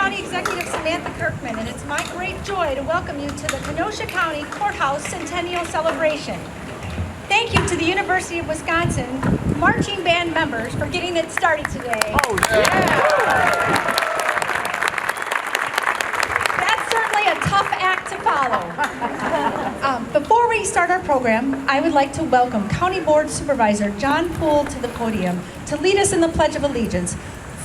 County Executive Samantha Kirkman, and it's my great joy to welcome you to the Kenosha County Courthouse Centennial Celebration. Thank you to the University of Wisconsin marching band members for getting it started today. Oh, yeah. That's certainly a tough act to follow. Before we start our program, I would like to welcome County Board Supervisor John Poole to the podium to lead us in the Pledge of Allegiance,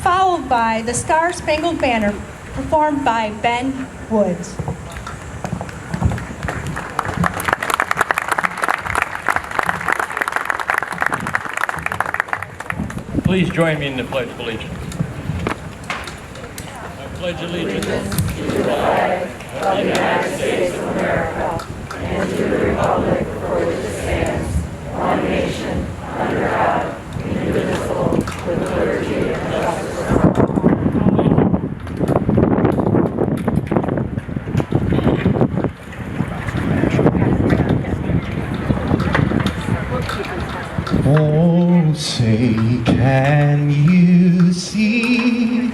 followed by the Star Spangled Banner performed by Ben Woods. Please join me in the Pledge of Allegiance. I pledge allegiance to the flag of the United States of America and to the republic for which it stands, one nation, under God, indivisible, with liberty and justice for all. Oh, say, can you see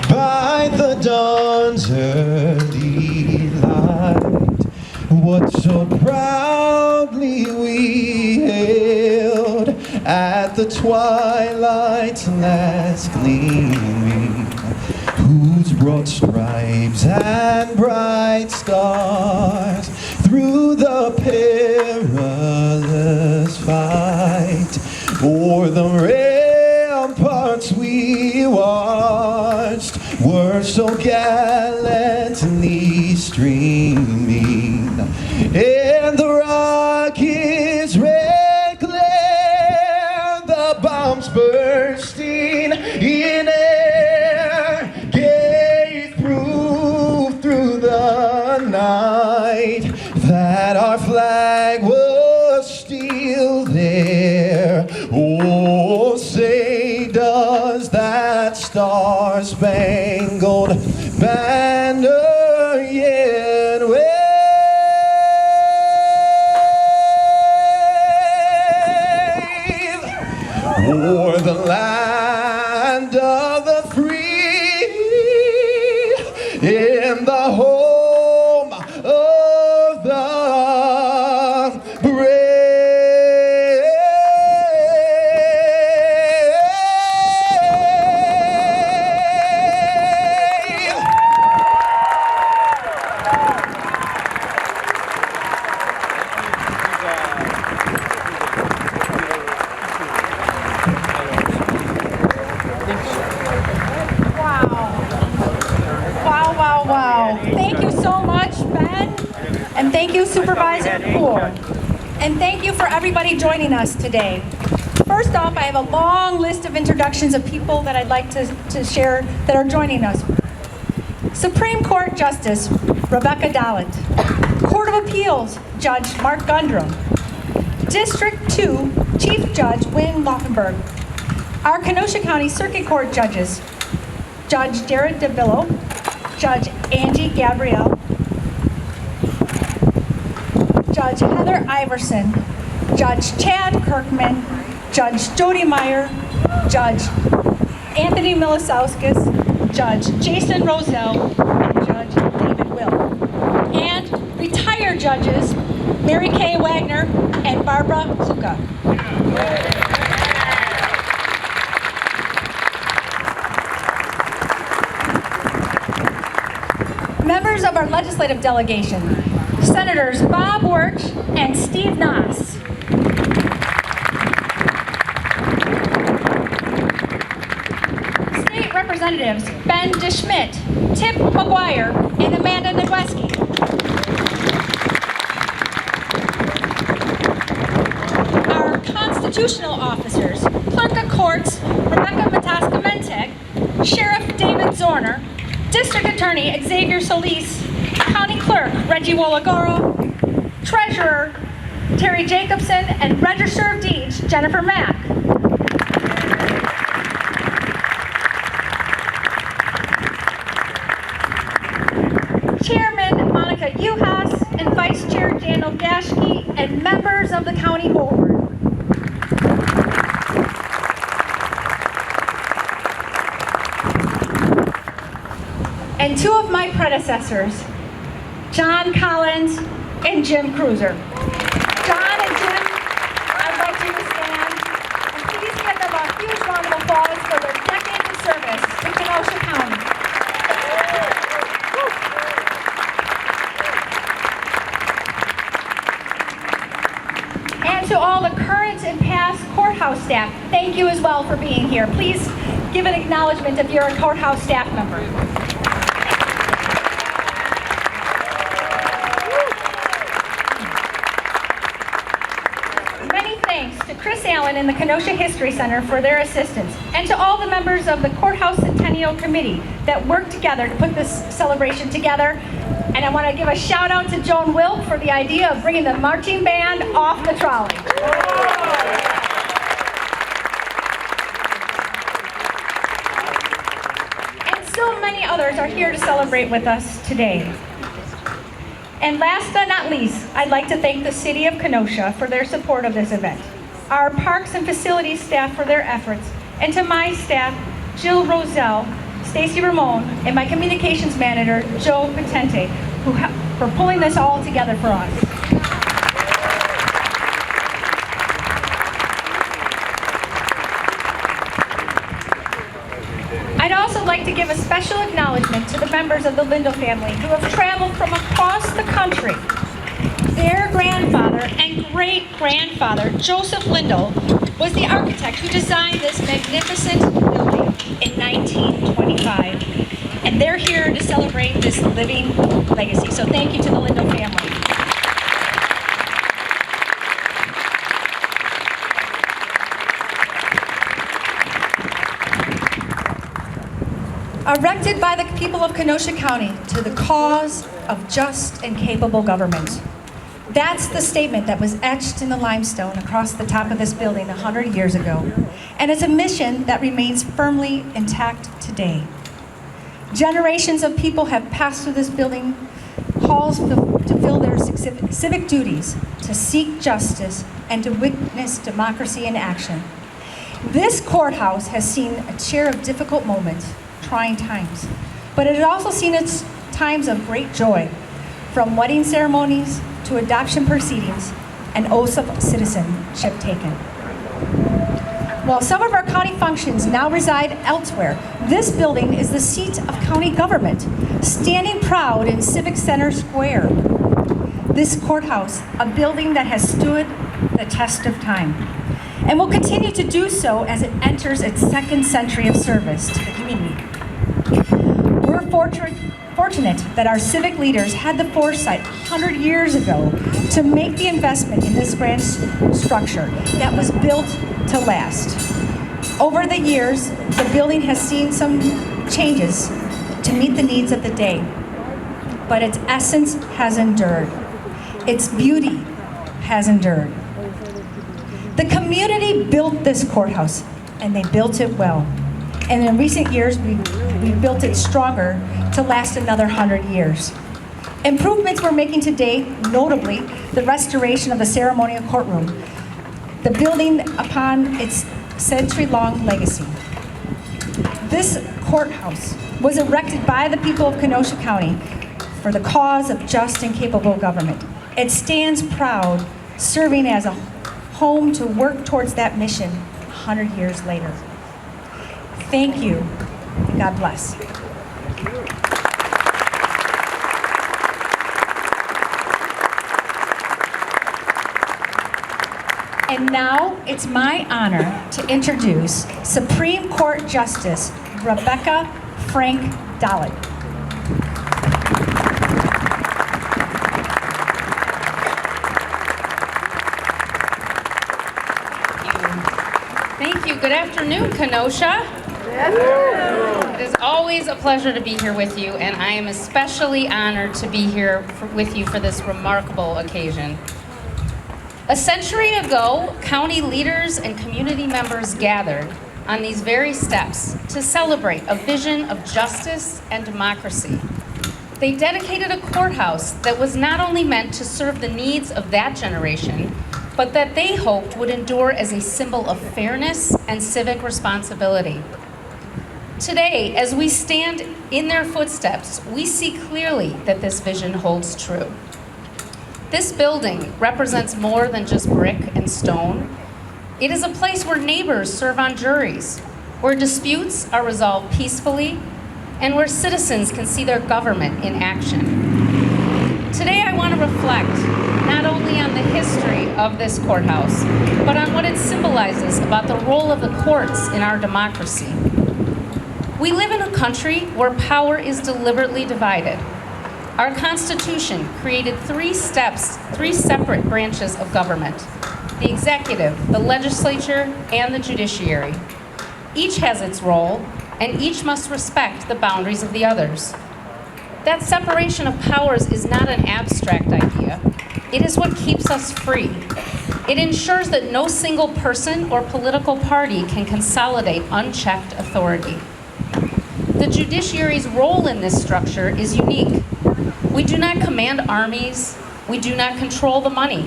by the dawn's early light what so proudly we hailed at the twilight's last gleaming, whose broad stripes and bright stars through the perilous fight o'er the ramparts we watched were so gallantly streaming, and the rocket's red glare, the bombs bursting in air, gave proof through the night that our flag was still there. Oh, say, does that star-spangled banner yet wave o'er the land of the free, in the home of the brave? Wow. Thank you so much, Ben. And thank you, Supervisor Poole. And thank you for everybody joining us today. First off, I have a long list of introductions of people that I'd like to share that are joining us. Supreme Court Justice Rebecca Dalit. Court of Appeals Judge Mark Gundrum. District 2 Chief Judge Wynn Laufenberg. Our Kenosha County Circuit Court judges, Judge Jared DeVillo, Judge Angie Gabrielle, Judge Heather Iverson, Judge Chad Kirkman, Judge Jody Meyer, Judge Anthony Milosauskas, Judge Jason Roselle, and Judge David Will. And retired judges Mary Kay Wagner and Barbara Zuka. Members of our legislative delegation, Senators Bob Wirch and Steve Noss. State Representatives Ben DeSchmidt, Tip McGuire, and Amanda Nagweski. Our constitutional officers, Clerk of Courts Rebecca Mataska-Mentek, Sheriff David Zorner, District Attorney Xavier Solis, County Clerk Reggie Wolagoro, Treasurer Terry Jacobson, and Register of Deeds Jennifer Mack. Chairman Monica Uhas and Vice Chair Daniel Gashke, and members of the County Board. and two of my predecessors, John Collins and Jim Cruiser. John and Jim, I'd like you to stand and please give them a huge round of applause for their decades of service to Kenosha County. And to all the current and past courthouse staff, thank you as well for being here. Please give an acknowledgement if you're a courthouse staff member. Many thanks to Chris Allen and the Kenosha History Center for their assistance, and to all the members of the Courthouse Centennial Committee that worked together to put this celebration together. And I want to give a shout out to Joan Wilk for the idea of bringing the marching band off the trolley. And so many others are here to celebrate with us today. And last but not least, I'd like to thank the City of Kenosha for their support of this event, our Parks and Facilities staff for their efforts, and to my staff, Jill Roselle, Stacy Ramon, and my communications manager, Joe Patente, for pulling this all together for us. I'd also like to give a special acknowledgement to the members of the Lindell family who have traveled from across the country. Their grandfather and great-grandfather, Joseph Lindell, was the architect who designed this magnificent building in 1925. And they're here to celebrate this living legacy. So thank you to the Lindell family. Erected by the people of Kenosha County to the cause of just and capable government. That's the statement that was etched in the limestone across the top of this building 100 years ago. And it's a mission that remains firmly intact today. Generations of people have passed through this building halls to fulfill their civic duties, to seek justice, and to witness democracy in action. This courthouse has seen a share of difficult moments, trying times, but it has also seen its times of great joy, from wedding ceremonies to adoption proceedings and oaths of citizenship taken. While some of our county functions now reside elsewhere, this building is the seat of county government, standing proud in Civic Center Square. This courthouse, a building that has stood the test of time, and will continue to do so as it enters its second century of service to the community. We're fortunate that our civic leaders had the foresight 100 years ago to make the investment in this grand structure that was built to last. Over the years, the building has seen some changes to meet the needs of the day, but its essence has endured. Its beauty has endured. The community built this courthouse, and they built it well. And in recent years, we built it stronger to last another 100 years. Improvements we're making today, notably the restoration of the ceremonial courtroom, the building upon its century-long legacy. This courthouse was erected by the people of Kenosha County for the cause of just and capable government. It stands proud, serving as a home to work towards that mission 100 years later. Thank you, and God bless. And now it's my honor to introduce Supreme Court Justice Rebecca Frank Dollard. Thank you. Good afternoon, Kenosha. It is always a pleasure to be here with you, and I am especially honored to be here with you for this remarkable occasion. A century ago, county leaders and community members gathered on these very steps to celebrate a vision of justice and democracy. They dedicated a courthouse that was not only meant to serve the needs of that generation, but that they hoped would endure as a symbol of fairness and civic responsibility. Today, as we stand in their footsteps, we see clearly that this vision holds true. This building represents more than just brick and stone. It is a place where neighbors serve on juries, where disputes are resolved peacefully, and where citizens can see their government in action. Today, I want to reflect not only on the history of this courthouse, but on what it symbolizes about the role of the courts in our democracy. We live in a country where power is deliberately divided. Our Constitution created three separate branches of government: the executive, the legislature, and the judiciary. Each has its role, and each must respect the boundaries of the others. That separation of powers is not an abstract idea. It is what keeps us free. It ensures that no single person or political party can consolidate unchecked authority. The judiciary's role in this structure is unique. We do not command armies. We do not control the money.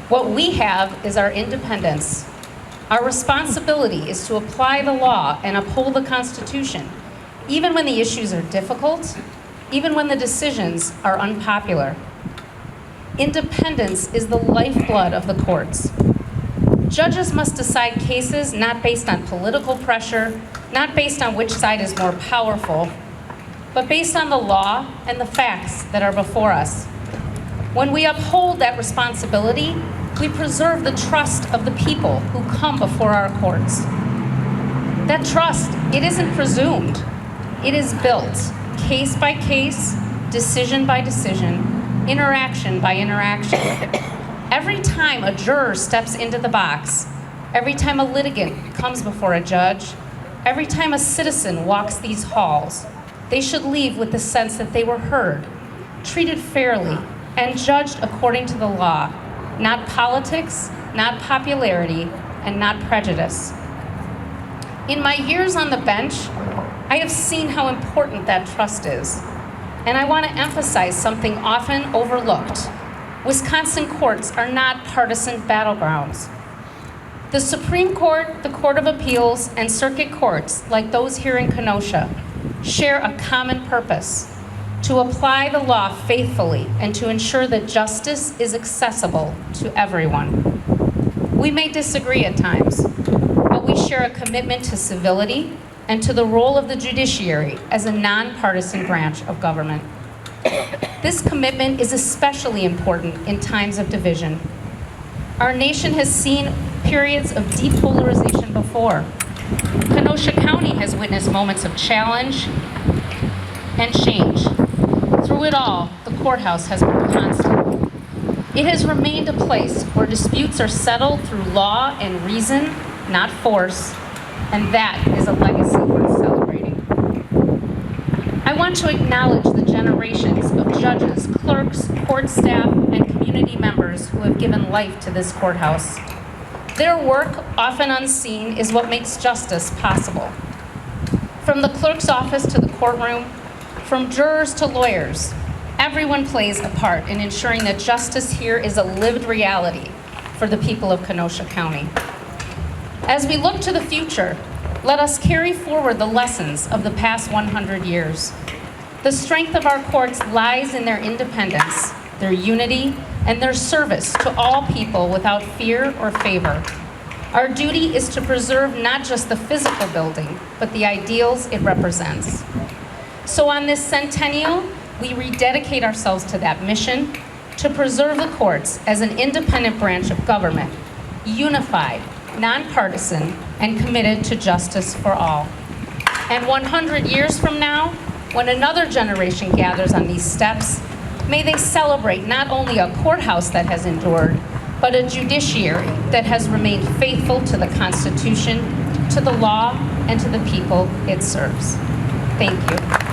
What we have is our independence. Our responsibility is to apply the law and uphold the Constitution, even when the issues are difficult, even when the decisions are unpopular. Independence is the lifeblood of the courts. Judges must decide cases not based on political pressure, not based on which side is more powerful, but based on the law and the facts that are before us. When we uphold that responsibility, we preserve the trust of the people who come before our courts. That trust, it isn't presumed. It is built case by case, decision by decision, interaction by interaction. Every time a juror steps into the box, every time a litigant comes before a judge, every time a citizen walks these halls, they should leave with the sense that they were heard, treated fairly, and judged according to the law, not politics, not popularity, and not prejudice. In my years on the bench, I have seen how important that trust is, and I want to emphasize something often overlooked. Wisconsin courts are not partisan battlegrounds. The Supreme Court, the Court of Appeals, and circuit courts, like those here in Kenosha, share a common purpose: to apply the law faithfully and to ensure that justice is accessible to everyone. We may disagree at times, but we share a commitment to civility and to the role of the judiciary as a nonpartisan branch of government. This commitment is especially important in times of division. Our nation has seen periods of deep polarization before. Kenosha County has witnessed moments of challenge and change. Through it all, the courthouse has been constant. It has remained a place where disputes are settled through law and reason, not force, and that is a legacy worth celebrating. I want to acknowledge the generations of judges, clerks, court staff, and community members who have given life to this courthouse. Their work, often unseen, is what makes justice possible. From the clerk's office to the courtroom, from jurors to lawyers, everyone plays a part in ensuring that justice here is a lived reality for the people of Kenosha County. As we look to the future, let us carry forward the lessons of the past 100 years. The strength of our courts lies in their independence, their unity, and their service to all people without fear or favor. Our duty is to preserve not just the physical building, but the ideals it represents. So on this centennial, we rededicate ourselves to that mission, to preserve the courts as an independent branch of government, unified, nonpartisan, and committed to justice for all. And 100 years from now, when another generation gathers on these steps, may they celebrate not only a courthouse that has endured, but a judiciary that has remained faithful to the Constitution, to the law, and to the people it serves. Thank you.